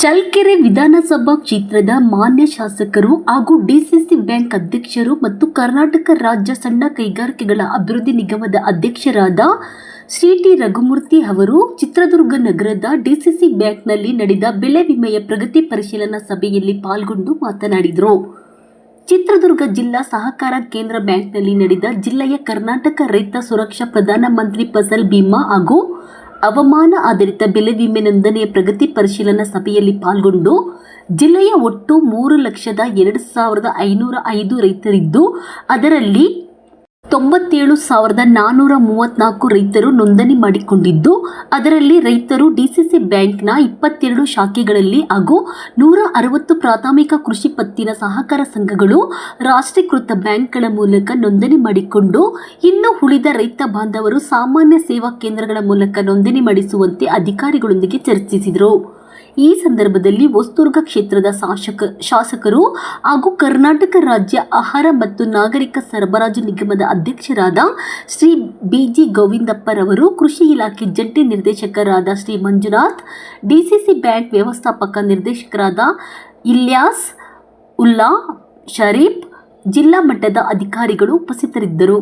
ಚಳ್ಳಕೆರೆ ವಿಧಾನಸಭಾ ಕ್ಷೇತ್ರದ ಮಾನ್ಯ ಶಾಸಕರು ಹಾಗೂ ಡಿಸಿಸಿ ಬ್ಯಾಂಕ್ ಅಧ್ಯಕ್ಷರು ಮತ್ತು ಕರ್ನಾಟಕ ರಾಜ್ಯ ಸಣ್ಣ ಕೈಗಾರಿಕೆಗಳ ಅಭಿವೃದ್ಧಿ ನಿಗಮದ ಅಧ್ಯಕ್ಷರಾದ ಶ್ರೀ ಟಿ ರಘುಮೂರ್ತಿ ಅವರು ಚಿತ್ರದುರ್ಗ ನಗರದ ಡಿಸಿಸಿ ಬ್ಯಾಂಕ್ನಲ್ಲಿ ನಡೆದ ಬೆಳೆ ವಿಮೆಯ ಪ್ರಗತಿ ಪರಿಶೀಲನಾ ಸಭೆಯಲ್ಲಿ ಪಾಲ್ಗೊಂಡು ಮಾತನಾಡಿದರು. ಚಿತ್ರದುರ್ಗ ಜಿಲ್ಲಾ ಸಹಕಾರ ಕೇಂದ್ರ ಬ್ಯಾಂಕ್ನಲ್ಲಿ ನಡೆದ ಜಿಲ್ಲೆಯ ಕರ್ನಾಟಕ ರೈತ ಸುರಕ್ಷಾ ಪ್ರಧಾನಮಂತ್ರಿ ಫಸಲ್ ಬಿಮಾ ಹಾಗೂ ಹವಾಮಾನ ಆಧಾರಿತ ಬೆಳೆ ವಿಮೆ ನೋಂದಣಿಯ ಪ್ರಗತಿ ಪರಿಶೀಲನಾ ಸಭೆಯಲ್ಲಿ ಪಾಲ್ಗೊಂಡು ಜಿಲ್ಲೆಯ ಒಟ್ಟು 3,02,505 ರೈತರಿದ್ದು ಅದರಲ್ಲಿ 97,434 ರೈತರು ನೋಂದಣಿ ಮಾಡಿಕೊಂಡಿದ್ದು ಅದರಲ್ಲಿ ರೈತರು ಡಿಸಿಸಿ ಬ್ಯಾಂಕ್ನ 22 ಶಾಖೆಗಳಲ್ಲಿ ಹಾಗೂ 160 ಪ್ರಾಥಮಿಕ ಕೃಷಿ ಪತ್ತಿನ ಸಹಕಾರ ಸಂಘಗಳು ರಾಷ್ಟ್ರೀಕೃತ ಬ್ಯಾಂಕ್ಗಳ ಮೂಲಕ ನೋಂದಣಿ ಮಾಡಿಕೊಂಡು ಇನ್ನು ಉಳಿದ ರೈತ ಬಾಂಧವರು ಸಾಮಾನ್ಯ ಸೇವಾ ಕೇಂದ್ರಗಳ ಮೂಲಕ ನೋಂದಣಿ ಮಾಡಿಸುವಂತೆ ಅಧಿಕಾರಿಗಳೊಂದಿಗೆ ಚರ್ಚಿಸಿದರು. ಈ ಸಂದರ್ಭದಲ್ಲಿ ಹೊಸದುರ್ಗ ಕ್ಷೇತ್ರದ ಶಾಸಕರು ಹಾಗೂ ಕರ್ನಾಟಕ ರಾಜ್ಯ ಆಹಾರ ಮತ್ತು ನಾಗರಿಕ ಸರಬರಾಜು ನಿಗಮದ ಅಧ್ಯಕ್ಷರಾದ ಶ್ರೀ ಬಿ.ಜಿ. ಗೋವಿಂದಪ್ಪರವರು, ಕೃಷಿ ಇಲಾಖೆ ಜಂಟಿ ನಿರ್ದೇಶಕರಾದ ಶ್ರೀ ಮಂಜುನಾಥ್, ಡಿಸಿಸಿ ಬ್ಯಾಂಕ್ ವ್ಯವಸ್ಥಾಪಕ ನಿರ್ದೇಶಕರಾದ ಇಲ್ಯಾಸ್ ಉಲ್ಲಾ ಶರೀಫ್, ಜಿಲ್ಲಾ ಮಟ್ಟದ ಅಧಿಕಾರಿಗಳು ಉಪಸ್ಥಿತರಿದ್ದರು.